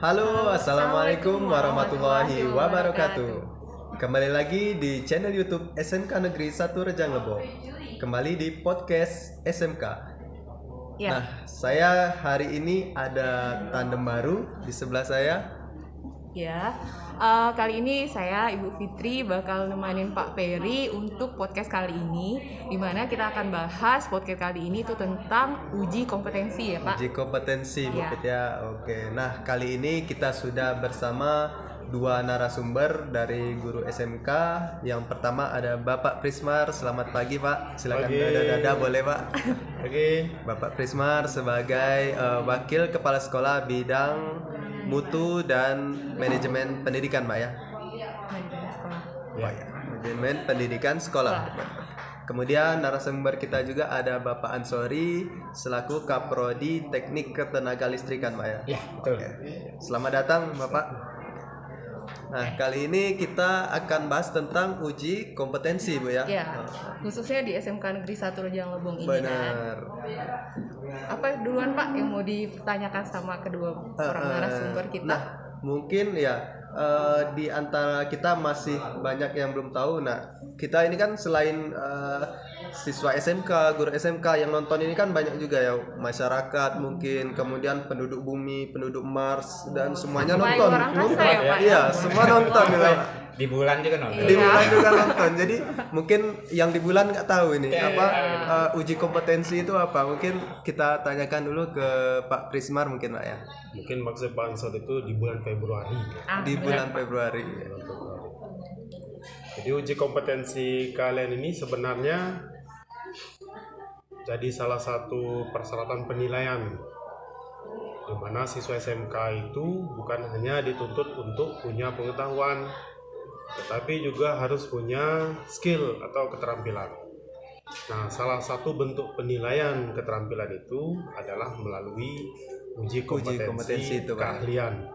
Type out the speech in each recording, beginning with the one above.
Halo, assalamualaikum warahmatullahi wabarakatuh. Kembali lagi di channel YouTube SMK Negeri 1 Rejang Lebong. Kembali di podcast SMK. Ya. Nah, saya hari ini ada tandem baru di sebelah saya. Ya, kali ini saya Ibu Fitri bakal nemenin Pak Peri untuk podcast kali ini, di mana kita akan bahas podcast kali ini itu tentang uji kompetensi ya Pak. Uji kompetensi, Bu Ya. Fit ya. Oke. Nah, kali ini kita sudah bersama dua narasumber dari guru SMK. Yang pertama ada Bapak Prismar. Selamat pagi, Pak. Silakan Pagi. dada-dada boleh, Pak. Oke, Bapak Prismar sebagai wakil kepala sekolah bidang mutu dan manajemen pendidikan, Pak ya. Manajemen sekolah. Pak ya. Manajemen pendidikan sekolah. Kemudian narasumber kita juga ada Bapak Ansori selaku Kaprodi Teknik Ketenagalistrikan, Pak ya. ya betul. Selamat datang, Bapak. Nah, kali ini kita akan bahas tentang uji kompetensi, Bu ya. Ya, khususnya di SMK Negeri 1 Rejang Lebong ini kan. Benar. Apa duluan Pak yang mau ditanyakan sama kedua orang narasumber kita? Nah, mungkin ya di antara kita masih banyak yang belum tahu. Nah, kita ini kan selain siswa SMK, guru SMK yang nonton ini kan banyak juga ya masyarakat mungkin, kemudian penduduk bumi, penduduk Mars dan semuanya Sampai nonton. luar angkasa ya, Pak, ya? Iya, semua nonton ya. Di bulan juga nonton. Di Iya. bulan juga nonton. Jadi mungkin yang di bulan nggak tahu ini Iya, apa uji kompetensi itu apa. Mungkin kita tanyakan dulu ke Pak Prismar mungkin, Pak ya. Mungkin maksud Pak Ansor itu di bulan Februari. Di bulan Februari. Jadi uji kompetensi kalian ini sebenarnya jadi salah satu persyaratan penilaian di mana siswa SMK itu bukan hanya dituntut untuk punya pengetahuan, tetapi juga harus punya skill atau keterampilan. Nah, salah satu bentuk penilaian keterampilan itu adalah melalui uji kompetensi itu, Pak. keahlian.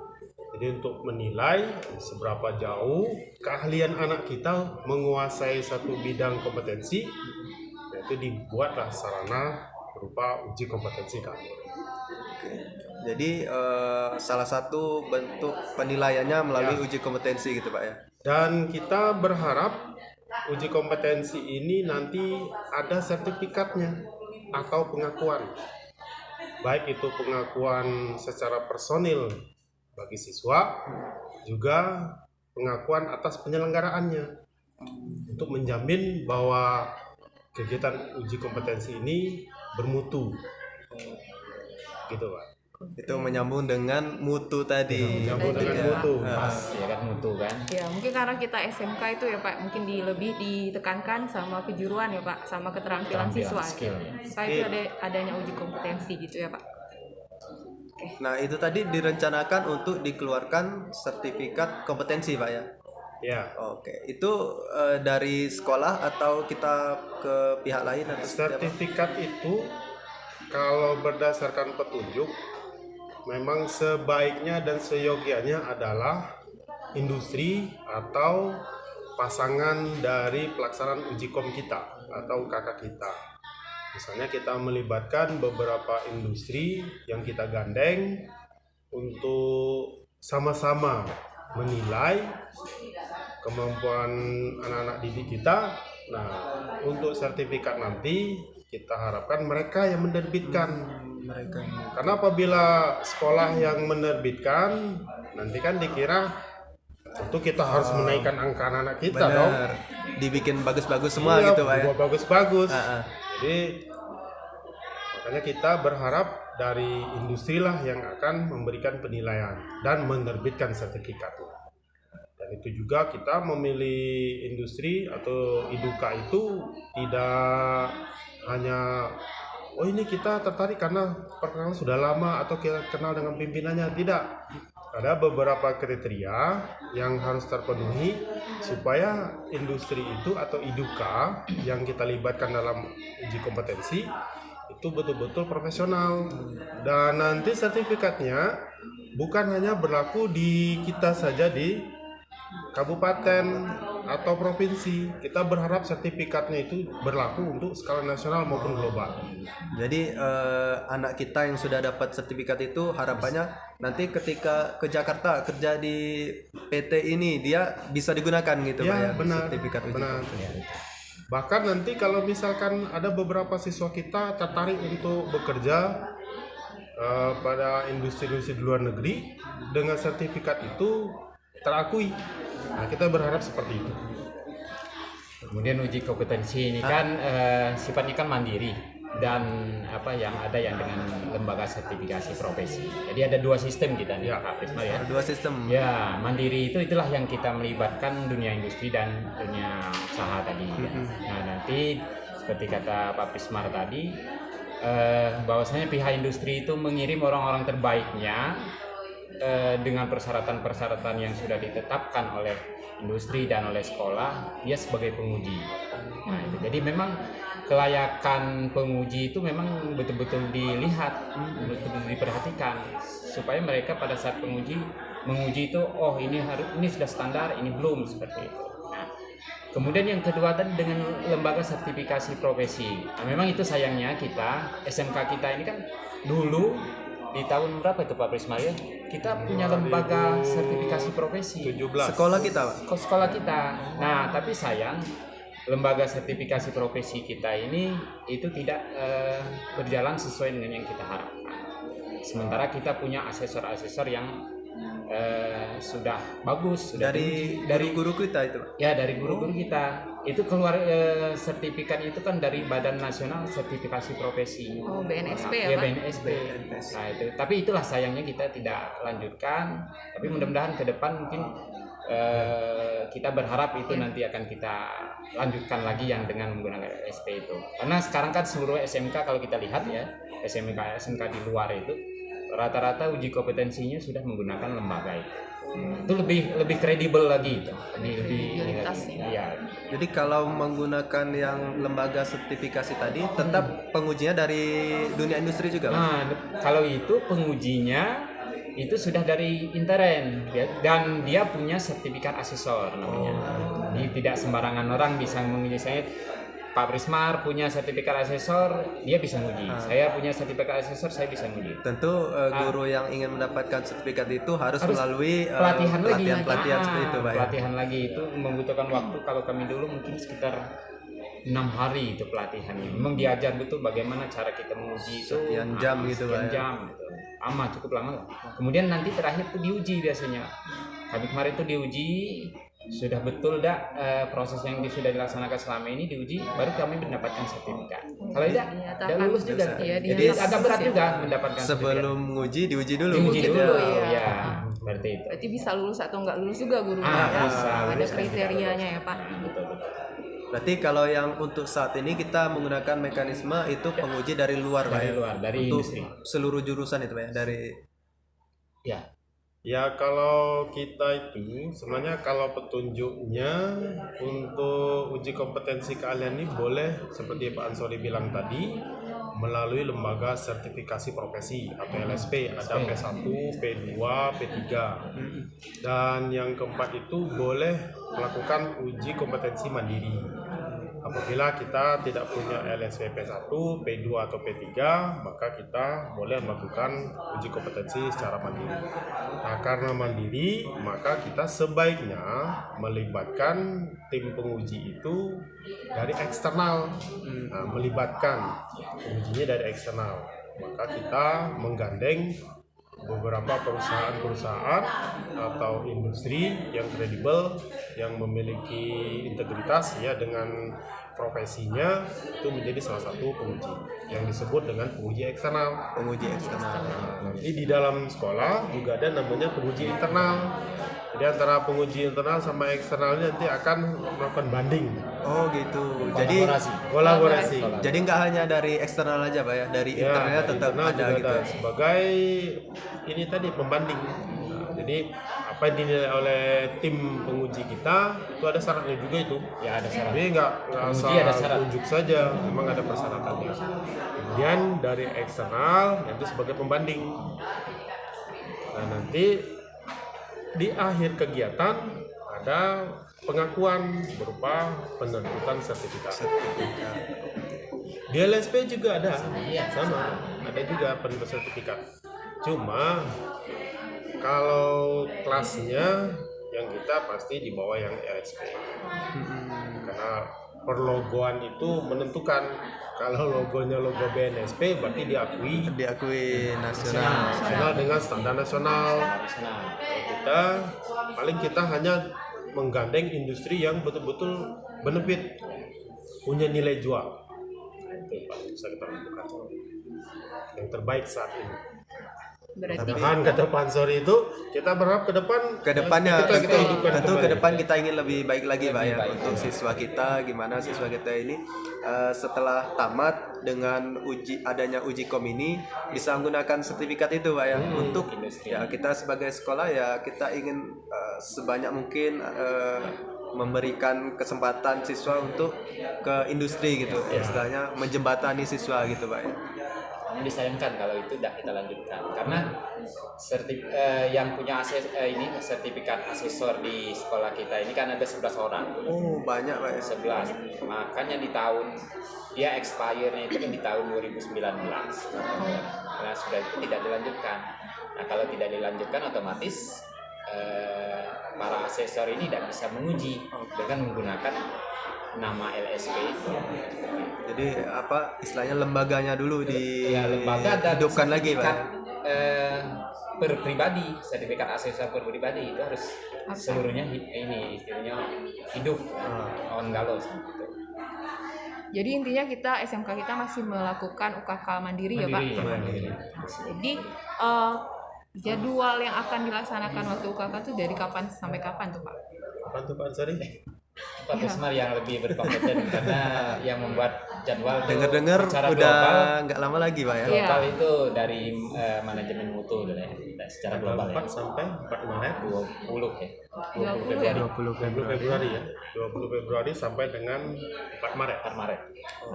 Jadi untuk menilai seberapa jauh keahlian anak kita menguasai satu bidang kompetensi, yaitu dibuatlah sarana berupa uji kompetensi keahlian. Jadi salah satu bentuk penilaiannya melalui uji kompetensi gitu, Pak ya. Dan kita berharap uji kompetensi ini nanti ada sertifikatnya atau pengakuan. Baik itu pengakuan secara personil bagi siswa, juga pengakuan atas penyelenggaraannya untuk menjamin bahwa kegiatan uji kompetensi ini bermutu. Gitu, Pak. Itu menyambung dengan mutu tadi. Menyambung dengan Ya. mutu. Pas ya kan mutu kan. Ya, mungkin karena kita SMK itu ya Pak, mungkin lebih ditekankan sama kejuruan ya Pak, sama keterampilan siswa. Skill ya. Supaya itu adanya uji kompetensi gitu ya Pak. Nah, itu tadi direncanakan untuk dikeluarkan sertifikat kompetensi, Pak ya. Ya. Oke, itu dari sekolah atau kita ke pihak lain atau seperti apa? Sertifikat itu kalau berdasarkan petunjuk memang sebaiknya dan seyogianya adalah industri atau pasangan dari pelaksanaan uji kom kita atau kakak kita. Misalnya kita melibatkan beberapa industri yang kita gandeng untuk sama-sama menilai kemampuan anak-anak didik kita. Nah, untuk sertifikat nanti kita harapkan mereka yang menerbitkan. Karena apabila sekolah yang menerbitkan, nanti kan dikira tentu kita harus menaikkan angka anak kita dong. Benar. Dibikin bagus-bagus semua Iya, gitu, Pak ya. buat bagus-bagus. Ah. Jadi makanya kita berharap dari industri lah yang akan memberikan penilaian dan menerbitkan sertifikat. Dan itu juga kita memilih industri atau IDUKA itu tidak hanya oh ini kita tertarik karena perkenalan sudah lama atau kita kenal dengan pimpinannya, tidak. Ada beberapa kriteria yang harus terpenuhi supaya industri itu atau IDUKA yang kita libatkan dalam uji kompetensi itu betul-betul profesional. Dan nanti sertifikatnya bukan hanya berlaku di kita saja di kabupaten atau provinsi, kita berharap sertifikatnya itu berlaku untuk skala nasional maupun global. Jadi anak kita yang sudah dapat sertifikat itu harapannya nanti ketika ke Jakarta kerja di PT ini dia bisa digunakan gitu Pak ya, benar, sertifikat uji benar. kompetensi. Bahkan nanti kalau misalkan ada beberapa siswa kita tertarik untuk bekerja pada industri-industri di luar negeri dengan sertifikat itu terakui. Nah, kita berharap seperti itu. Kemudian uji kompetensi ini kan sifatnya kan mandiri dan yang ada yang dengan lembaga sertifikasi profesi. Jadi ada dua sistem kita nih Pak Prisma ya. Dua sistem. Ya, mandiri itulah yang kita melibatkan dunia industri dan dunia usaha tadi. Nah, nanti seperti kata Pak Prismar tadi, bahwasanya pihak industri itu mengirim orang-orang terbaiknya dengan persyaratan-persyaratan yang sudah ditetapkan oleh industri dan oleh sekolah, dia sebagai penguji. Nah, itu. Jadi memang kelayakan penguji itu memang betul-betul dilihat, betul-betul diperhatikan supaya mereka pada saat menguji itu, oh ini sudah standar, ini belum, seperti itu. Nah, kemudian yang kedua tadi dengan lembaga sertifikasi profesi. Nah, memang itu sayangnya kita SMK kita ini kan dulu di tahun berapa itu Pak Prisma ya? Kita punya lembaga sertifikasi profesi. 17. Sekolah kita Pak. Sekolah kita. Nah, tapi sayang lembaga sertifikasi profesi kita ini itu tidak berjalan sesuai dengan yang kita harapkan. Sementara kita punya asesor-asesor yang sudah bagus, sudah dari guru kita itu Pak. ya dari guru-guru kita. Itu keluar sertifikat itu kan dari Badan Nasional Sertifikasi Profesi. Oh, BNSP ya, Ya, Pak? BNSP. Nah, itu. Tapi itulah sayangnya kita tidak lanjutkan. Tapi mudah-mudahan ke depan mungkin kita berharap itu nanti akan kita lanjutkan lagi yang dengan menggunakan SP itu. Karena sekarang kan seluruh SMK kalau kita lihat ya, SMK di luar itu rata-rata uji kompetensinya sudah menggunakan lembaga itu. Itu lebih kredibel lagi itu. Lebih iya. Jadi kalau menggunakan yang lembaga sertifikasi tadi tetap pengujinya dari dunia industri juga Pak? Nah, kalau itu pengujinya itu sudah dari intern dan dia punya sertifikat asesor namanya. Jadi tidak sembarangan orang bisa menguji. Saya Pak Prismar punya sertifikat asesor, dia bisa menguji. Saya punya sertifikat asesor, saya bisa menguji. Tentu guru yang ingin mendapatkan sertifikat itu harus melalui pelatihan seperti itu Pak ya? Pelatihan lagi itu membutuhkan waktu. Kalau kami dulu mungkin sekitar 6 hari itu pelatihannya. Memang diajar betul bagaimana cara kita menguji itu. Sekian jam gitu Pak ya? Sekian jam gitu. Lama, cukup lama lah. Kemudian nanti terakhir itu diuji biasanya. Kami kemarin itu diuji, sudah betul proses yang sudah dilaksanakan selama ini diuji, baru kami mendapatkan sertifikat. Kalau tidak lulus juga. Jadi agak berat juga mendapatkan sebelum menguji diuji dulu. Diuji dulu, ya. ya. Berarti itu. Berarti bisa lulus atau nggak lulus juga gurunya ya? Bisa. Ada kriterianya ya Pak? Betul. Berarti kalau yang untuk saat ini kita menggunakan mekanisme itu penguji dari luar Pak Dari ya? luar, dari untuk industri. seluruh jurusan itu Pak ya? Dari Ya kalau kita itu sebenarnya kalau petunjuknya untuk uji kompetensi keahlian ini boleh seperti Pak Ansori bilang tadi melalui lembaga sertifikasi profesi atau LSP, ada P1, P2, P3. Dan yang keempat itu boleh melakukan uji kompetensi mandiri. Apabila kita tidak punya LSP P1, P2 atau P3, maka kita boleh melakukan uji kompetensi secara mandiri. Nah, karena mandiri, maka kita sebaiknya melibatkan tim penguji itu dari eksternal. Nah, melibatkan pengujinya dari eksternal. Maka kita menggandeng beberapa perusahaan-perusahaan atau industri yang kredibel, yang memiliki integritas ya dengan profesinya, itu menjadi salah satu penguji yang disebut dengan penguji eksternal. penguji eksternal. Nanti di dalam sekolah juga ada namanya penguji internal. Jadi antara penguji internal sama eksternalnya nanti akan melakukan banding. Oh gitu. Kolaborasi. Jadi nggak hanya dari eksternal aja Pak ya, dari Ya, internalnya dari tetap internal ada juga gitu. ada sebagai ini tadi pembanding. Nah, jadi apa yang dinilai oleh tim penguji kita itu ada syaratnya juga itu. Ya, ada syarat. Jadi nggak Penguji asal ada syarat. tunjuk saja, memang ada persyaratannya. Kemudian dari eksternal nanti sebagai pembanding. Nah nanti di akhir kegiatan ada pengakuan berupa penerbitan sertifikat. Di LSP juga ada, sama, ada juga penerbitan sertifikat. Cuma kalau kelasnya yang kita pasti di bawah yang LSP, karena perlogoan itu menentukan. Kalau logonya logo BNSP berarti diakui nasional. nasional dengan standar nasional. Kita paling kita hanya menggandeng industri yang betul-betul benefit, punya nilai jual. Itu paling bisa kita lakukan yang terbaik saat ini. Berarti Mudah-mudahan kata Pak Ansori itu kita berharap ke Kedepannya kita hidupkan tentu kembali. ke depan kita ingin lebih baik lagi Pak ya, baik, untuk siswa kita, gimana siswa kita ini setelah tamat dengan adanya uji kom ini bisa menggunakan sertifikat itu Pak ya, untuk industri. ya kita sebagai sekolah ya kita ingin sebanyak mungkin memberikan kesempatan siswa untuk ke industri gitu, istilahnya menjembatani siswa gitu Pak ya. Namun disayangkan kalau itu tidak kita lanjutkan karena yang punya sertifikat asesor di sekolah kita ini kan ada 11 orang. Oh banyak Pak ya. 11. Makanya di tahun dia expire-nya itu kan di tahun 2019. Nah, sudah itu tidak dilanjutkan. Nah, kalau tidak dilanjutkan otomatis para asesor ini tidak bisa menguji dengan menggunakan nama LSP itu. Jadi apa istilahnya lembaganya dulu Lembaga dan dihidupkan lagi Pak. per pribadi, sertifikat asesor per pribadi itu harus seluruhnya ini istilahnya hidup on galos gitu. jadi intinya kita SMK kita masih melakukan UKK mandiri ya Pak. Mandiri. Jadi jadwal yang akan dilaksanakan waktu UKK itu dari kapan sampai kapan tuh Pak? Apa tuh Pak Ansori? Pak Pismar yang lebih berkompeten karena yang membuat jadwal itu Dengar-dengar secara udah global. nggak lama lagi Pak ya. Iya. Global itu dari manajemen mutu gitu ya, secara global ya. 4 sampai 4 Maret 20 ya. 20 Februari. ya? 20 Februari ya. 20 Februari sampai dengan 4 Maret. 4 Maret.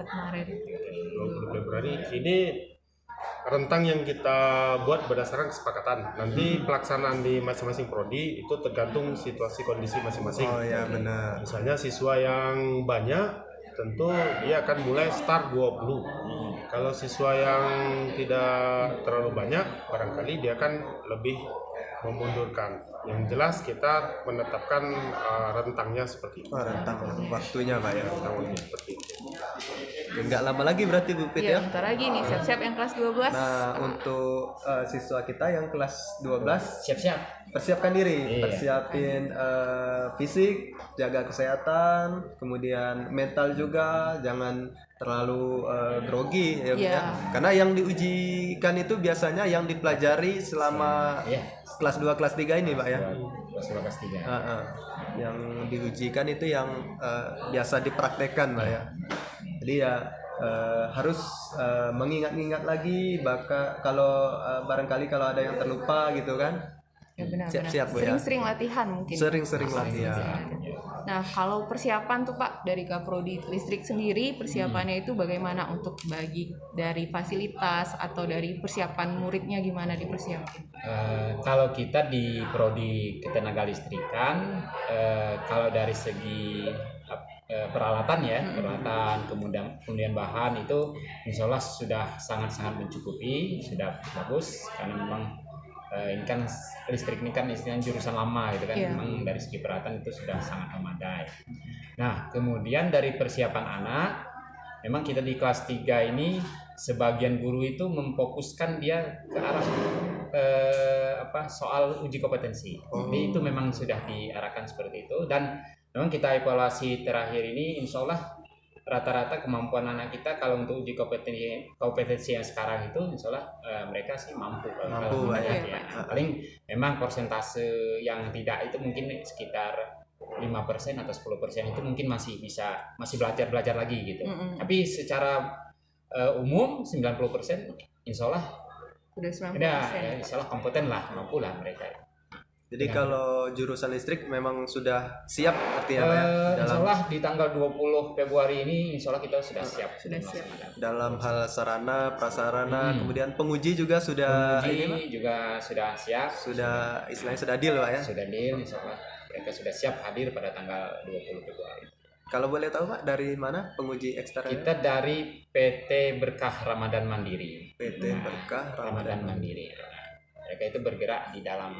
4 Maret. 20 Februari ini rentang yang kita buat berdasarkan kesepakatan. Nanti pelaksanaan di masing-masing prodi itu tergantung situasi kondisi masing-masing. Oh ya benar. Misalnya siswa yang banyak tentu dia akan mulai start 20. Kalau siswa yang tidak terlalu banyak barangkali dia akan lebih memundurkan. Yang jelas kita menetapkan rentangnya seperti itu. Oh, rentang waktunya Pak ya. Rentangnya seperti itu. Nggak lama lagi berarti Bu Pit ya. Iya, bentar lagi nih, siap-siap yang kelas 12. Nah, untuk siswa kita yang kelas 12 Siap-siap. persiapkan diri, Iya. persiapin fisik, jaga kesehatan, kemudian mental juga, jangan terlalu grogi ya, Bu, Iya. ya. Karena yang diujikan itu biasanya yang dipelajari selama Iya. kelas 2 kelas 3 ini, Pak ya. Kelas 3. Yang diujikan itu yang biasa dipraktekkan Pak ya. Jadi ya harus mengingat-ingat lagi kalau barangkali kalau ada yang terlupa gitu kan. Ya benar. Siap-siap, Bu, ya. Sering-sering latihan mungkin. Sering-sering latihan. Nah, kalau persiapan tuh Pak dari Kaprodi Listrik sendiri, persiapannya itu bagaimana untuk bagi dari fasilitas atau dari persiapan muridnya gimana dipersiapkan? Kalau kita di prodi ketenaga listrikan, kalau dari segi peralatan ya, peralatan kemudian bahan itu insya Allah sudah sangat-sangat mencukupi, sudah bagus karena memang ini kan listrik ini kan istilahnya jurusan lama gitu kan, memang dari segi peralatan itu sudah sangat memadai. Nah kemudian dari persiapan anak, memang kita di kelas 3 ini sebagian guru itu memfokuskan dia ke arah soal uji kompetensi. Jadi itu memang sudah diarahkan seperti itu dan memang kita evaluasi terakhir ini insya Allah rata-rata kemampuan anak kita kalau untuk uji kompetensi yang sekarang itu insya Allah mereka sih mampu kalau ya. Paling memang persentase yang tidak itu mungkin sekitar 5% atau 10% itu mungkin masih belajar lagi gitu. Tapi secara umum 90% insya Allah Udah 90%. insya Allah kompeten lah, mampu lah mereka. Jadi kalau jurusan listrik memang sudah siap artinya Pak ya, Insya Allah di tanggal 20 Februari ini Insya Allah kita sudah siap. dalam hal sarana, prasarana, kemudian penguji juga sudah Penguji juga sudah siap. sudah istilahnya sudah deal Pak ya. Sudah deal Insya Allah. mereka sudah siap hadir pada tanggal 20 Februari. Kalau boleh tahu Pak, dari mana penguji eksternalnya? Kita dari PT Berkah Ramadan Mandiri. PT Berkah Ramadan Mandiri. Mereka itu bergerak di dalam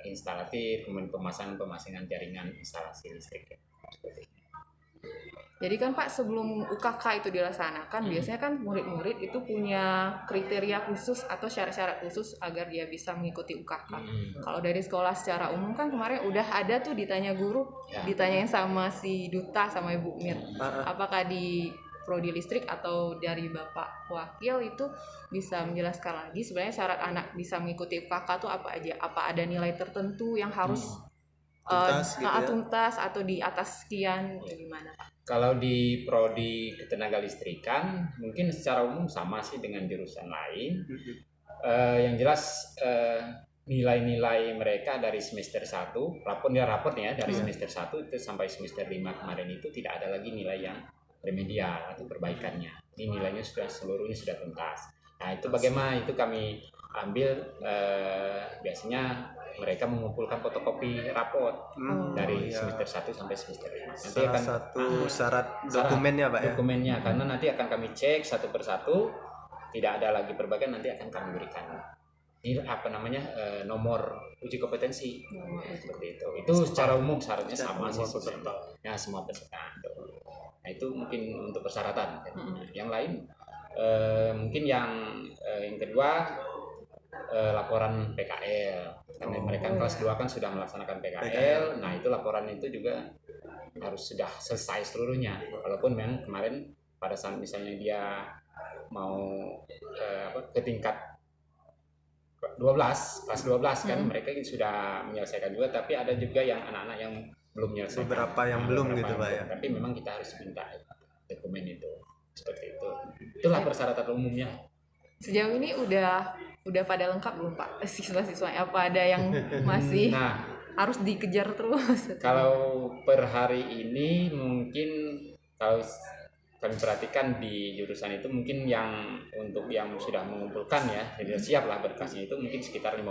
instalatif, kemudian pemasangan jaringan instalasi listrik. Jadi kan Pak, sebelum UKK itu dilaksanakan, biasanya kan murid-murid itu punya kriteria khusus atau syarat-syarat khusus agar dia bisa mengikuti UKK. Kalau dari sekolah secara umum kan kemarin udah ada tuh ditanya guru, ditanyain sama si Duta sama Ibu Mir. Apakah di prodi listrik atau dari Bapak Wakil itu bisa menjelaskan lagi sebenarnya syarat anak bisa mengikuti UKK itu apa aja? Apa ada nilai tertentu yang harus tuntas, gitu ya? tuntas atau di atas sekian, gimana Pak? Kalau di prodi ketenaga listrikan mungkin secara umum sama sih dengan jurusan lain. Yang jelas nilai-nilai mereka dari semester 1, raportnya dari semester 1 itu sampai semester 5 kemarin itu tidak ada lagi nilai yang remedial atau perbaikannya. Ini nilainya seluruhnya sudah tuntas. Nah, itu bagaimana itu kami ambil biasanya mereka mengumpulkan fotokopi raport dari semester 1 sampai semester 5. Nanti Salah akan satu syarat dokumennya Pak ya? Dokumennya, karena nanti akan kami cek satu persatu, tidak ada lagi perbaikan, nanti akan kami berikan ini nomor uji kompetensi seperti itu. Itu secara umum syaratnya sama sih sebenarnya. Ya, semua peserta. Nah, itu mungkin untuk persyaratan. Yang lain mungkin yang kedua laporan PKL. Karena mereka kelas 2 kan sudah melaksanakan PKL. Nah, itu laporan itu juga harus sudah selesai seluruhnya. Walaupun memang kemarin pada saat misalnya dia mau ke tingkat 12, kelas 12 kan mereka sudah menyelesaikan juga, tapi ada juga yang anak-anak yang belum menyelesaikan. Beberapa yang belum gitu Pak ya. Tapi memang kita harus minta dokumen itu. Seperti itu. Itulah persyaratan umumnya. Sejauh ini udah pada lengkap belum Pak siswa-siswa? Apa ada yang masih harus dikejar terus? Kalau per hari ini mungkin kalau kami perhatikan di jurusan itu mungkin yang untuk yang sudah mengumpulkan ya sudah siap lah berkasnya itu mungkin sekitar 50%.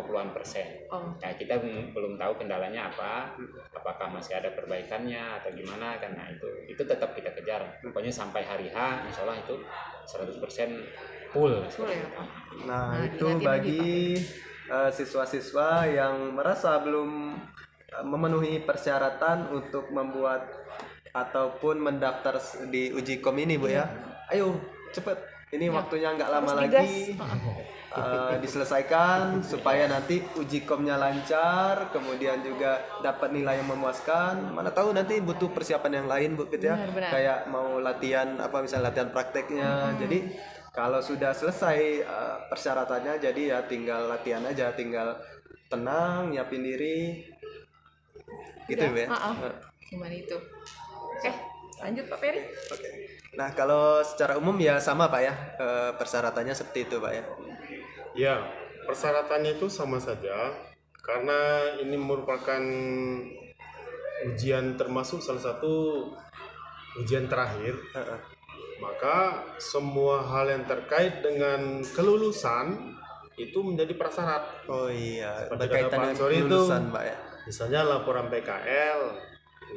Nah, kita belum tahu kendalanya apa, apakah masih ada perbaikannya atau gimana, karena itu tetap kita kejar. Pokoknya sampai hari H insya Allah itu 100% full ya Pak. Nah, itu bagi siswa-siswa yang merasa belum memenuhi persyaratan untuk membuat ataupun mendaftar di uji kom ini Bu ya. Ayo cepet, ini waktunya nggak lama lagi, diselesaikan supaya nanti uji komnya lancar, kemudian juga dapat nilai yang memuaskan. Mana tahu nanti butuh persiapan yang lain Bu gitu ya. Benar. Kayak mau latihan misalnya latihan prakteknya. Jadi kalau sudah selesai persyaratannya, jadi ya tinggal latihan aja, tinggal tenang, nyiapin diri gitu Bu ya. Cuman itu. Oke, lanjut Pak Peri. Oke. Nah, kalau secara umum ya sama Pak ya, persyaratannya seperti itu Pak ya. Ya, persyaratannya itu sama saja karena ini merupakan ujian termasuk salah satu ujian terakhir. Maka semua hal yang terkait dengan kelulusan itu menjadi prasyarat. Oh iya, Seperti berkaitan kata Pak dengan Ansori kelulusan itu, Pak ya. Misalnya laporan PKL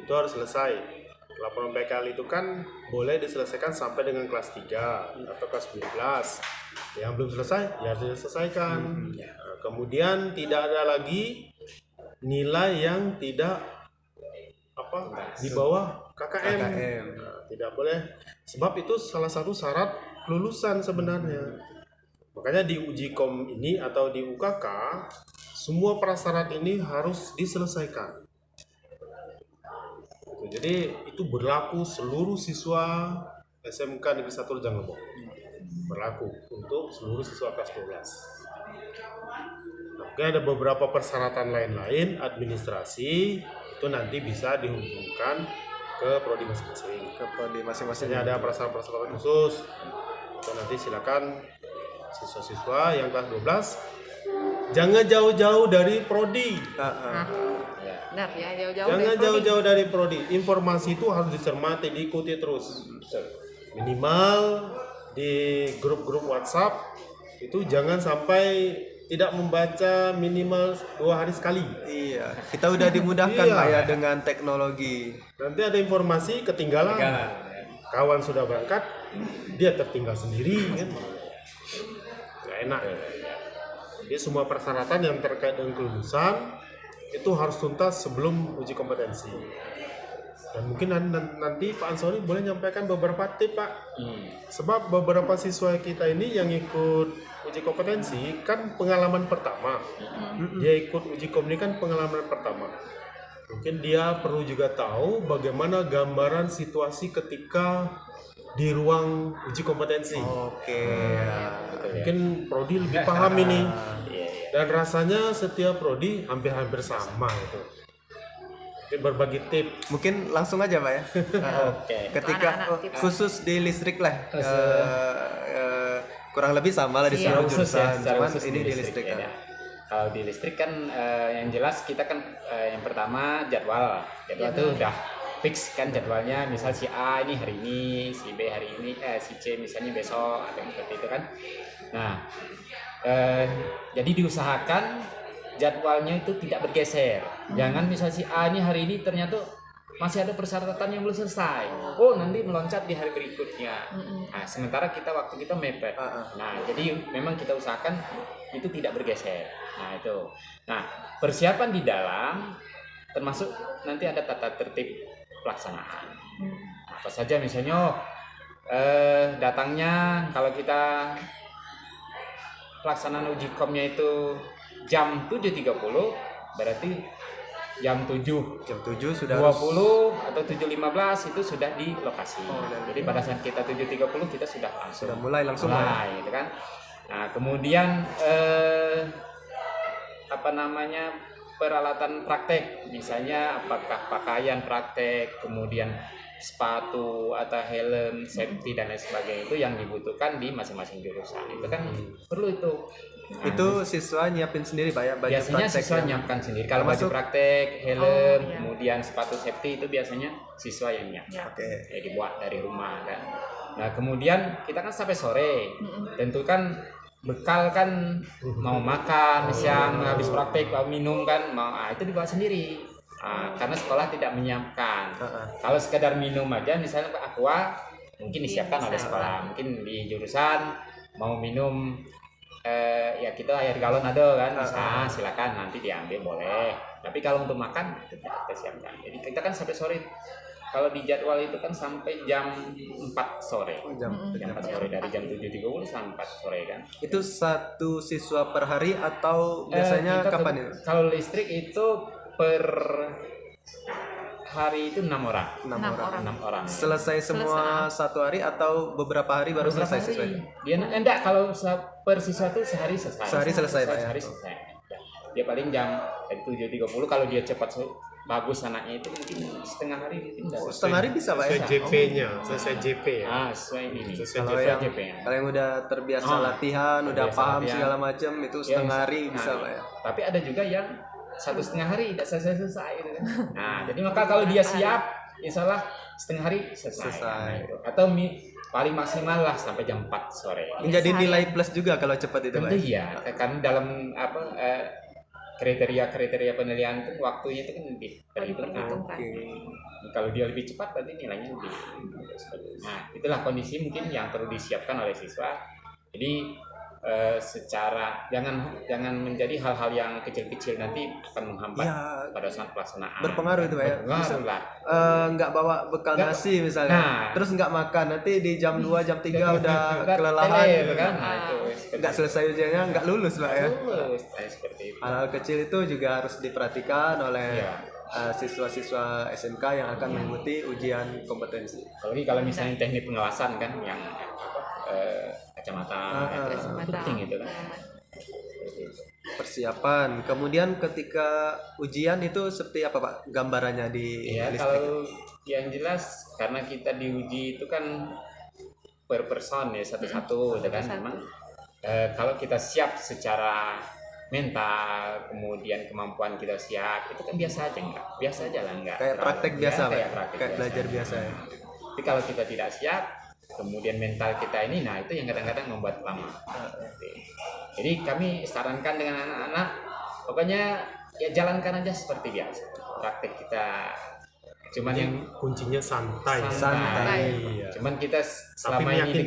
itu harus selesai. Laporan PKL itu kan boleh diselesaikan sampai dengan kelas 3 atau kelas 12. Yang belum selesai ya harus diselesaikan. Nah, kemudian tidak ada lagi nilai yang tidak di bawah KKM. Nah, tidak boleh, sebab itu salah satu syarat kelulusan sebenarnya. Makanya di uji kom ini atau di UKK semua prasyarat ini harus diselesaikan. Jadi itu berlaku seluruh siswa SMK Negeri 1 Rejang Lebong. Berlaku untuk seluruh siswa kelas 12. Mungkin ada beberapa persyaratan lain-lain administrasi itu nanti bisa dihubungkan ke prodi masing-masing. Misalnya ada persyaratan khusus, itu nanti silakan siswa-siswa yang kelas 12 jangan jauh-jauh dari prodi. Benar ya, Jangan jauh-jauh dari prodi. Informasi itu harus dicermati, diikuti terus. Minimal di grup-grup WhatsApp itu jangan sampai tidak membaca minimal 2 hari sekali. Iya, kita udah dimudahkan Iya. Pak ya dengan teknologi. Nanti ada informasi ketinggalan, kawan sudah berangkat, dia tertinggal sendiri kan, nggak enak. Jadi semua persyaratan yang terkait dengan kelulusan itu harus tuntas sebelum uji kompetensi. Dan mungkin nanti Pak Ansori boleh nyampaikan beberapa tips Pak. Sebab beberapa siswa kita ini yang ikut uji kompetensi kan pengalaman pertama. Dia ikut uji kom ini kan pengalaman pertama. Mungkin dia perlu juga tahu bagaimana gambaran situasi ketika di ruang uji kompetensi. Oke. Mungkin Prodi lebih paham ini. Dan rasanya setiap Prodi hampir-hampir sama itu. Mungkin berbagi tips. Mungkin langsung aja Pak ya. Ketika Anak-anak tips. khusus di listrik lah. Kurang lebih sama lah di Iya. seluruh Khusus ya, jurusan. secara Cuman khusus ini di listrik ya. kan. Kalau di listrik kan yang jelas kita kan yang pertama jadwal itu udah fix kan jadwalnya, misal si A ini hari ini, si B hari ini, si C misalnya besok atau seperti itu kan. Nah, jadi diusahakan jadwalnya itu tidak bergeser. Jangan misal si A ini hari ini ternyata masih ada persyaratan yang belum selesai. Oh, nanti meloncat di hari berikutnya. Nah, sementara waktu kita mepet. Nah, jadi memang kita usahakan itu tidak bergeser. Nah, itu. Nah, persiapan di dalam termasuk nanti ada tata tertib pelaksanaan. Apa saja misalnya datangnya kalau kita pelaksanaan uji komnya itu jam 7.30 berarti jam 7 sudah 20 atau 7.15 itu sudah di lokasi. Jadi pada saat kita 7.30 kita sudah langsung sudah mulai langsung gitu kan. Nah, kemudian peralatan praktek, misalnya apakah pakaian praktek, kemudian sepatu atau helm, safety dan lain sebagainya itu yang dibutuhkan di masing-masing jurusan. Itu kan perlu itu. Nah, itu siswa nyiapin sendiri Pak ya baju biasanya praktek siswa ya? nyiapkan sendiri. Kalau baju Termasuk- praktek, helm, iya. kemudian sepatu safety itu biasanya siswa yang nyiapkan. Oke. Ya, dibuat dari rumah kan. Nah, kemudian kita kan sampai sore. Tentu kan bekal kan mau makan siang, habis praktek mau minum kan, itu dibawa sendiri. Karena sekolah tidak menyiapkan. Kalau sekedar minum aja misalnya aqua mungkin disiapkan oleh sekolah. Mungkin di jurusan mau minum ya kita air galon ada kan, bisa silakan nanti diambil boleh. Tapi kalau untuk makan itu tidak kita siapkan. Jadi kita kan sampai sore. Kalau di jadwal itu kan sampai jam 4 sore. Jam Jam 4 sore dari jam 7.30 sampai 4 sore kan. itu satu siswa per hari atau biasanya Kita kapan itu? Kalau listrik itu per hari itu 6 orang. 6 orang. 6 orang. Selesai semua satu hari atau beberapa hari baru Beberapa selesai siswa hari. itu? Dia enggak, kalau per siswa itu sehari selesai. Sehari selesai, Pak, ya? Sehari selesai. Dia paling jam 7.30 kalau dia cepat bagus anaknya itu mungkin setengah hari mungkin udah selesai. Setengah hari bisa Pak ya? Sesuai JP-nya, sesuai JP ya. Sesuai ini. Sesuai Kalau JP. yang JP ya. kalau yang udah terbiasa latihan, udah terbiasa paham latihan. segala macam itu setengah hari bisa Pak ya? Tapi ada juga yang 1,5 hari tidak selesai gitu kan. Nah, jadi maka kalau dia siap, insya Allah setengah hari selesai. Selesai. Nah, itu. Atau paling maksimal lah sampai jam 4 sore. Menjadi nilai plus juga kalau cepat itu Pak. Tentu iya, karena dalam kriteria penilaian itu waktunya itu kan lebih terhitung. Oke. Kalau dia lebih cepat berarti nilainya lebih. Nah, itulah kondisi mungkin yang perlu disiapkan oleh siswa. Jadi secara jangan menjadi hal-hal yang kecil-kecil nanti akan menghambat Ya, pada saat pelaksanaan. berpengaruh itu Pak ya? Berpengaruh lah. Nggak bawa bekal Nggak- nasi misalnya, Nah. terus nggak makan, nanti di jam 2, jam 3 udah Nggak kelelahan, tele, kan? Nah, itu nggak selesai ujiannya, nggak lulus Pak ya? lulus. Nah, seperti itu. Hal-hal kecil itu juga harus diperhatikan oleh Iya. siswa-siswa SMK yang akan mengikuti ujian kompetensi. Apalagi kalau misalnya teknik pengawasan kan yang kacamata itu Kacamata. penting itu kan. Persiapan, kemudian ketika ujian itu seperti apa Pak gambarannya di Ya listrik? kalau yang jelas karena kita diuji itu kan per person ya satu-satu gitu kan. Memang kalau kita siap secara mental, kemudian kemampuan kita siap, itu kan biasa aja enggak? Biasa aja lah enggak. Kayak praktek biasa Pak, kayak praktek kayak belajar biasa ya. Tapi kalau kita tidak siap, kemudian mental kita ini, nah itu yang kadang-kadang membuat lama. Jadi kami sarankan dengan anak-anak, pokoknya ya jalankan aja seperti biasa. Praktek kita, cuman yang kuncinya santai. Iya. Cuman kita selama ini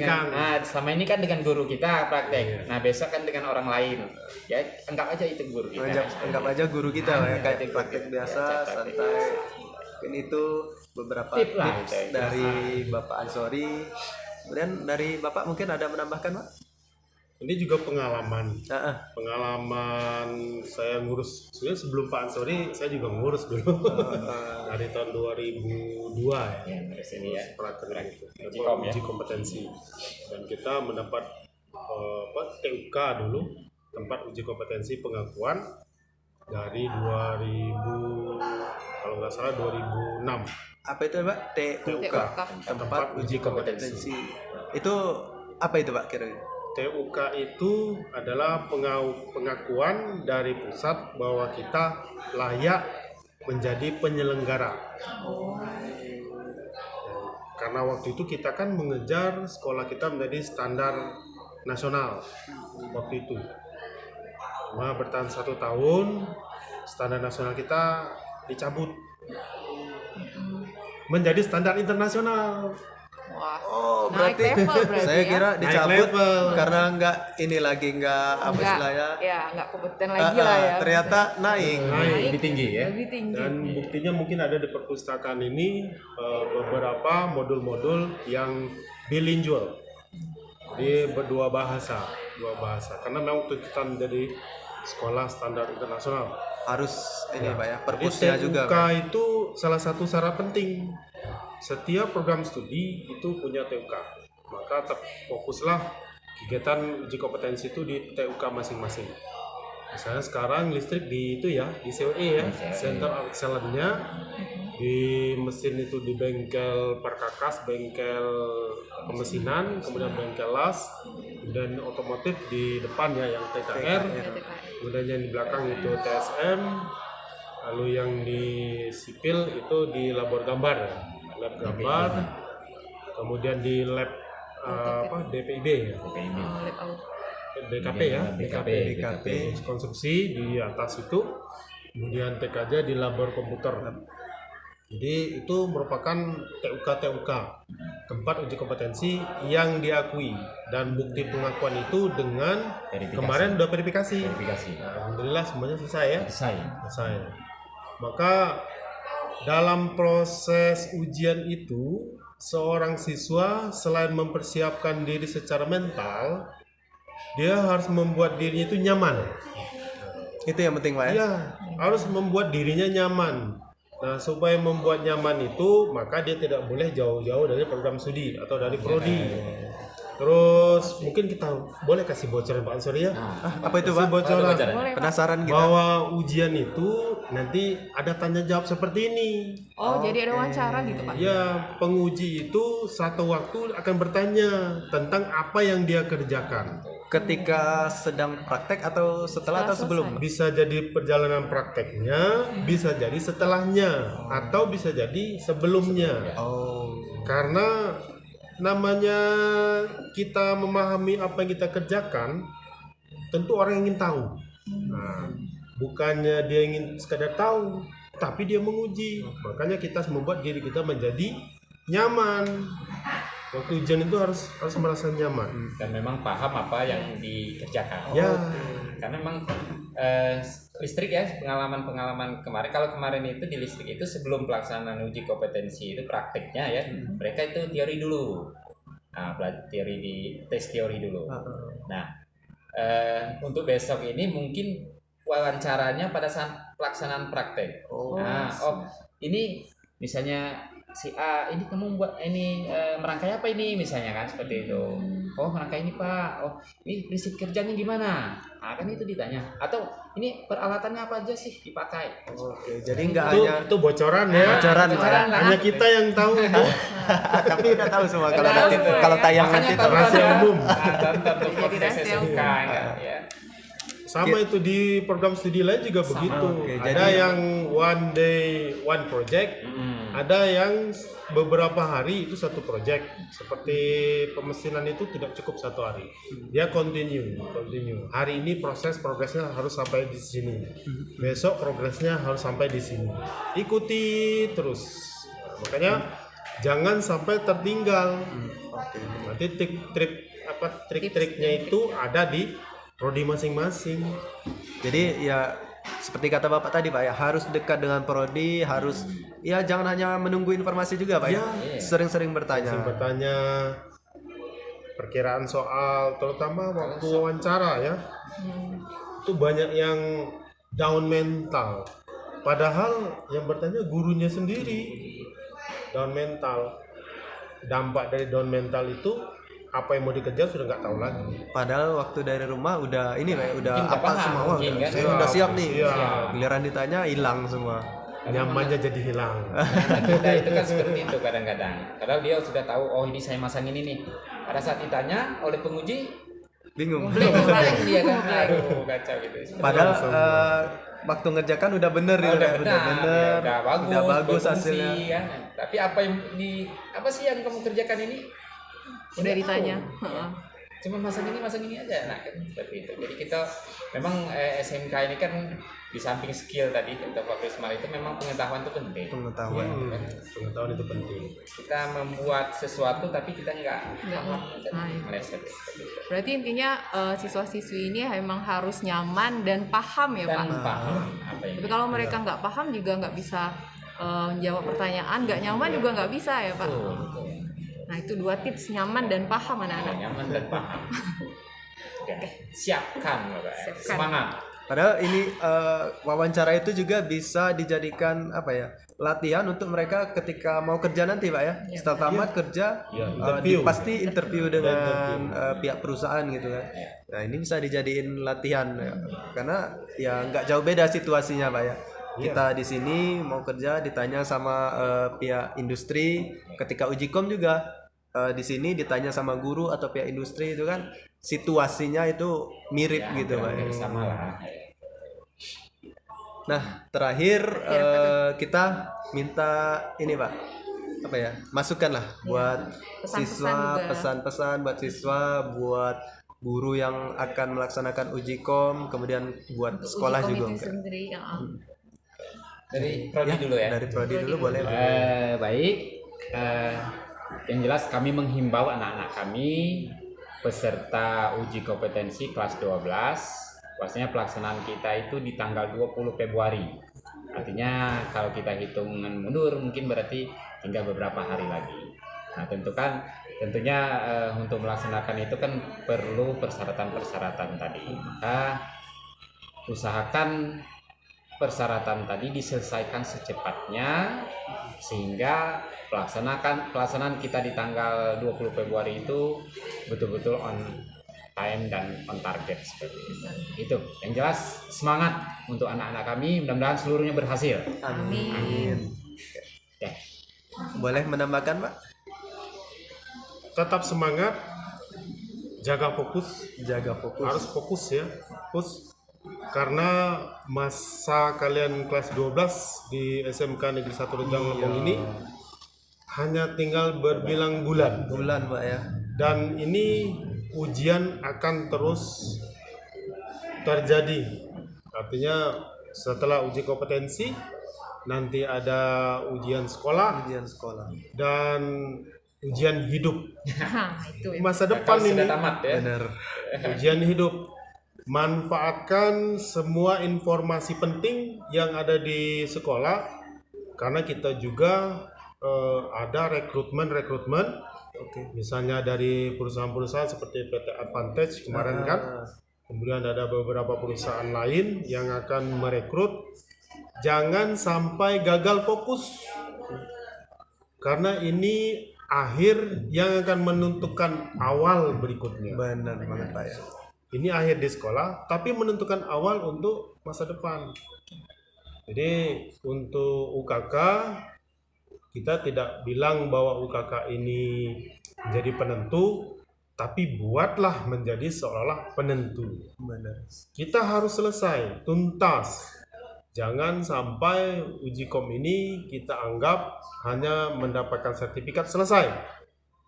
selama ini kan dengan guru kita praktek. Nah besok kan dengan orang lain. Ya anggap aja itu guru kita. Anggap aja guru kita ya, kayak praktek biasa, santai. Mungkin itu beberapa tips dari Bapak Ansori. Kemudian dari Bapak mungkin ada menambahkan, Pak? Ini juga pengalaman saya ngurus. Sebenarnya sebelum Pak Ansori saya juga ngurus dulu dari tahun 2002 ya, pelatihan itu uji kompetensi, dan kita mendapat TUK dulu, tempat uji kompetensi pengakuan dari 2000, kalau nggak salah 2006. Apa itu, Pak? TUK, tempat uji kompetensi. Itu apa itu, Pak, kira-kira? TUK itu adalah pengakuan dari pusat bahwa kita layak menjadi penyelenggara. Karena waktu itu kita kan mengejar sekolah kita menjadi standar nasional waktu itu. Cuma bertahan 1 tahun, standar nasional kita dicabut menjadi standar internasional. Wah, Berarti saya kira dicabut karena nggak apa istilahnya? Ya, nggak kompeten lagi lah ya. Ternyata naik. lebih tinggi ya. Lebih tinggi. Dan buktinya mungkin ada di perpustakaan ini beberapa modul-modul yang bilingual, di dua bahasa. Karena memang waktu kita menjadi sekolah standar internasional Harus ini, Pak ya, perpusnya juga. TUK itu salah satu syarat penting. Setiap program studi itu punya TUK, maka fokuslah kegiatan uji kompetensi itu di TUK masing-masing. Misalnya sekarang listrik di itu ya, di COE ya, Center of Excellence-nya, di mesin itu di bengkel perkakas, bengkel pemesinan, kemudian bengkel las, dan otomotif di depan ya yang TKR, kemudian yang di belakang itu TSM, lalu yang di sipil itu di labor gambar. Lab gambar, kemudian di lab DPIB ya, DKP ya, DKP konstruksi di atas itu, kemudian TKJ di labor komputer. Jadi itu merupakan TUK tempat uji kompetensi yang diakui, dan bukti pengakuan itu dengan kemarin udah verifikasi. Alhamdulillah semuanya selesai ya. Selesai. Maka dalam proses ujian itu, seorang siswa selain mempersiapkan diri secara mental, dia harus membuat dirinya itu nyaman. Itu yang penting, Pak ya? Iya, harus membuat dirinya nyaman. Nah, supaya membuat nyaman itu, maka dia tidak boleh jauh-jauh dari program studi atau dari prodi. Terus mungkin kita boleh kasih bocoran Pak Ansori ya. Apa itu, Pak? Bocoran. Penasaran kita. Bahwa ujian itu nanti ada tanya jawab seperti ini. Jadi ada wawancara gitu, Pak? Ya, penguji itu satu waktu akan bertanya tentang apa yang dia kerjakan. Ketika sedang praktek atau setelah atau sebelum? Bisa jadi perjalanan prakteknya, bisa jadi setelahnya, atau bisa jadi sebelumnya. Karena namanya kita memahami apa yang kita kerjakan, tentu orang ingin tahu. Nah, bukannya dia ingin sekadar tahu, tapi dia menguji. Makanya kita membuat diri kita menjadi nyaman. Waktu ujian itu harus merasa nyaman dan memang paham apa yang dikerjakan. Ya. Karena memang listrik ya, pengalaman kemarin. Kalau kemarin itu di listrik itu sebelum pelaksanaan uji kompetensi itu prakteknya ya, mereka itu teori dulu. Nah, tes teori dulu. Nah, untuk besok ini mungkin wawancaranya pada saat pelaksanaan praktek. Ini misalnya si A, ini kamu buat ini merangkai apa ini misalnya kan, seperti itu. Merangkai ini Pak. Ini prinsip kerjanya gimana? Nah, kan itu ditanya. Atau ini peralatannya apa aja sih dipakai? Jadi nggak hanya itu bocoran ya. Bocoran Hanya kita yang tahu itu. tapi udah tahu semua kalau tayang nanti itu rahasia umum. Untuk podcast SMK ya. Sama itu di program studi lain juga begitu. Ada jadi yang one day one project. Ada yang beberapa hari itu satu project. Seperti pemesinan itu tidak cukup satu hari. Dia continue. Hari ini progresnya harus sampai di sini. Besok progresnya harus sampai di sini. Ikuti terus. Nah, makanya jangan sampai tertinggal. Nanti trik-triknya itu ada di prodi masing-masing. Jadi ya seperti kata Bapak tadi Pak ya, harus dekat dengan prodi, harus ya jangan hanya menunggu informasi juga Pak ya. Sering-sering bertanya. Perkiraan soal terutama waktu wawancara ya. Itu banyak yang down mental. Padahal yang bertanya gurunya sendiri. Down mental. Dampak dari down mental itu apa yang mau dikejar sudah nggak tahu lagi. Padahal waktu dari rumah udah ini Pak ya, udah Mungkin apa paham, semua, mungkin kan. saya udah siap nih. Siap. Giliran ditanya hilang semua. Nyamannya jadi hilang. Kita itu kan seperti itu kadang-kadang. Padahal dia sudah tahu, oh ini saya masang ini nih. Pada saat ditanya oleh penguji, Bingung. blank dia kan, aduh kacau gitu. Padahal waktu ngerjakan udah bener Oh, ya, udah benar, udah bagus berfungsi, hasilnya. kan. Tapi apa sih yang kamu kerjakan ini? Udah Tidak ditanya. tahu. Cuma masang ini aja, nah kan seperti itu. Jadi kita memang SMK ini kan di samping skill tadi kata Pak Prismar itu memang pengetahuan itu penting. Pengetahuan. Pengetahuan itu penting. Kita membuat sesuatu tapi kita nggak paham, Nah, iya. meleset seperti itu. Berarti intinya siswa-siswi ini memang harus nyaman dan paham ya Dan Pak. paham apa yang Tapi kalau mereka nggak paham juga nggak bisa jawab pertanyaan, nggak nyaman juga nggak bisa ya Pak. betul. Nah itu 2 tips, nyaman dan paham anak-anak. Nyaman dan paham. Oke, siapkan Bapak. Siapkan. Semangat. Padahal ini wawancara itu juga bisa dijadikan apa ya, latihan untuk mereka ketika mau kerja nanti Pak ya. Setelah tamat kerja interview. pasti interview dengan pihak perusahaan gitu kan. Ya. Nah ini bisa dijadiin latihan ya. Karena ya nggak jauh beda situasinya Pak ya. Kita di sini mau kerja ditanya sama pihak industri, ketika uji kom juga di sini ditanya sama guru atau pihak industri, itu kan situasinya itu mirip gitu Pak ya. Sama lah. Nah, terakhir kita minta ini Pak, apa ya, masukan lah buat Pesan-pesan siswa, juga. pesan-pesan buat siswa, buat guru yang akan melaksanakan uji kom, kemudian buat sekolah Uji juga. komite sendiri, ya. Dari prodi dulu ya. Dari prodi dulu boleh. Baik. Yang jelas kami menghimbau anak-anak kami peserta uji kompetensi kelas 12. Pastinya pelaksanaan kita itu di tanggal 20 Februari. Artinya kalau kita hitungan mundur mungkin berarti tinggal beberapa hari lagi. Nah, tentunya untuk melaksanakan itu kan perlu persyaratan-persyaratan tadi. Maka usahakan persyaratan tadi diselesaikan secepatnya sehingga pelaksanaan kita di tanggal 20 Februari itu betul-betul on time dan on target seperti itu. Itu yang jelas, semangat untuk anak-anak kami, mudah-mudahan seluruhnya berhasil. Amin. Oke. Boleh menambahkan Pak? Tetap semangat, jaga fokus, Jaga fokus. harus fokus ya, fokus. Karena masa kalian kelas 12 di SMK Negeri 1 Rejang Lampung ini hanya tinggal berbilang bulan. Bulan Pak ya. Dan ini ujian akan terus terjadi. Artinya setelah uji kompetensi nanti ada ujian sekolah Ujian sekolah. dan ujian hidup. Nah, itu ya. Masa Kalau depan sudah ini tamat ya. Benar. ujian hidup. Manfaatkan semua informasi penting yang ada di sekolah karena kita juga ada rekrutmen. Misalnya dari perusahaan-perusahaan seperti PT Advantage kemarin kan. Kemudian ada beberapa perusahaan lain yang akan merekrut. Jangan sampai gagal fokus. Karena ini akhir yang akan menentukan awal berikutnya. Benar banget Pak ya. Ini akhir di sekolah, tapi menentukan awal untuk masa depan. Jadi untuk UKK, kita tidak bilang bahwa UKK ini menjadi penentu, tapi buatlah menjadi seolah-olah penentu. Benar. Kita harus selesai, tuntas. Jangan sampai uji kom ini kita anggap hanya mendapatkan sertifikat selesai.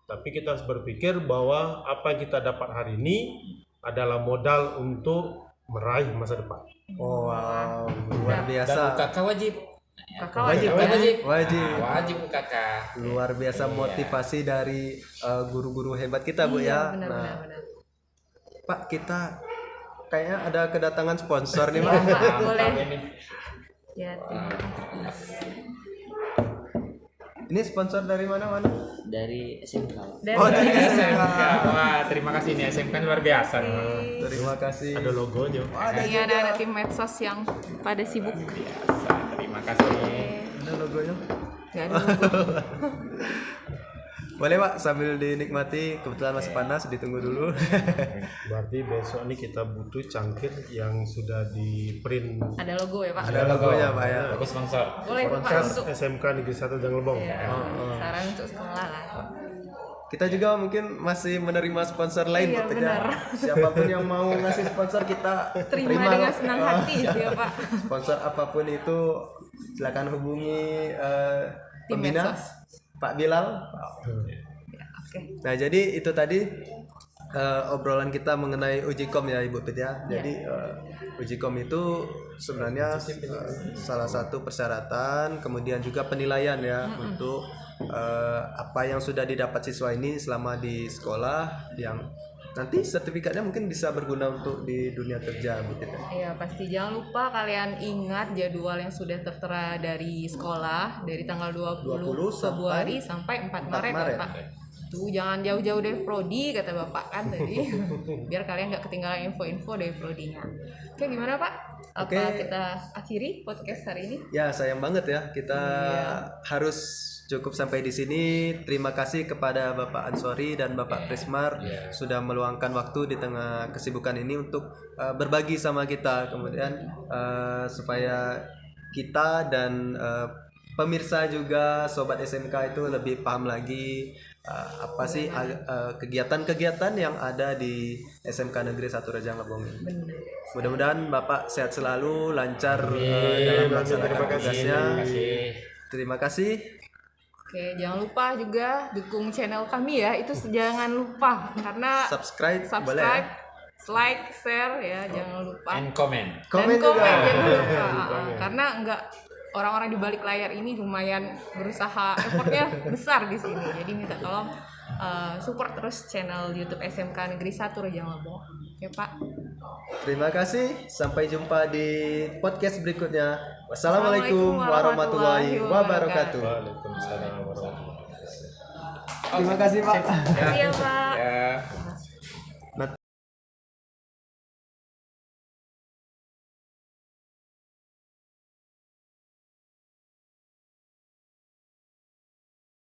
Tapi kita harus berpikir bahwa apa yang kita dapat hari ini adalah modal untuk meraih masa depan. Oh, wow, luar Dan biasa. UKK wajib. Kakak Wajib, wajib. Wajib. Wajib. Nah, wajib UKK. Luar biasa motivasi dari guru-guru hebat kita, Bu, ya. Benar, Nah, benar, benar. Pak, kita kayaknya ada kedatangan sponsor nih, Pak. Iya, Pak, boleh. Ini. Ya, terima kasih. Ini sponsor dari mana-mana? Dari SMK. Dan Oh, dari SMK. Wah, terima kasih nih SMK luar biasa. Terima kasih. Ada logonya. ini ada tim medsos yang pada sibuk. Biasa. Terima kasih. Ada logonya. Nggak ada logo. Boleh, Pak, sambil dinikmati. Kebetulan masih panas, ditunggu dulu. Berarti besok ini kita butuh cangkir yang sudah di print Ada logo ya, Pak? Ada logonya, Pak, ya. Aku sponsor. Boleh tuh, Pak, Podcast untuk SMK Negeri 1 Janglebong. ya, saran untuk sekolah lah. Kita juga mungkin masih menerima sponsor lain, Iya, Pak. Ya. benar. Siapapun yang mau ngasih sponsor kita Terima dengan kok. senang hati ya, Pak. Sponsor apapun itu silakan hubungi Tim pembina medsos. Pak Bilal. Ya, oke. Nah, jadi itu tadi obrolan kita mengenai uji kom ya, Ibu Pit ya. Jadi uji kom itu sebenarnya salah satu persyaratan, kemudian juga penilaian ya untuk apa yang sudah didapat siswa ini selama di sekolah, yang nanti sertifikatnya mungkin bisa berguna untuk di dunia kerja, Bu Pit ya. Iya, pasti jangan lupa kalian ingat jadwal yang sudah tertera dari sekolah dari tanggal 20 Februari sampai 4 Maret, Maret. ya, Pak. Tuh jangan jauh-jauh dari prodi kata Bapak kan tadi. Biar kalian nggak ketinggalan info-info dari prodinya. Oke, gimana, Pak? Apa Oke. kita akhiri podcast hari ini? Ya, sayang banget ya kita harus cukup sampai di sini. Terima kasih kepada Bapak Ansori dan Bapak Prismar sudah meluangkan waktu di tengah kesibukan ini untuk berbagi sama kita. Kemudian supaya kita dan pemirsa juga sobat SMK itu lebih paham lagi apa sih kegiatan-kegiatan yang ada di SMK Negeri 1 Rejang Lebong ini. Mudah-mudahan Bapak sehat selalu, lancar dalam melaksanakan tugasnya. Terima kasih. Terima kasih. Oke, jangan lupa juga dukung channel kami ya. Itu jangan lupa karena Subscribe, boleh ya? subscribe, like, share ya, jangan lupa. And comment. Komen Dan juga. jangan lupa. Karena enggak orang-orang di balik layar ini lumayan berusaha, effortnya besar di sini. Jadi minta tolong support terus channel YouTube SMK Negeri 1 Rejang Lebong. Oke, Pak. Terima kasih. Sampai jumpa di podcast berikutnya. Wassalamualaikum warahmatullahi wabarakatuh. Waalaikumsalam warahmatullahi wabarakatuh. Terima kasih, Pak. Terima kasih ya, Pak.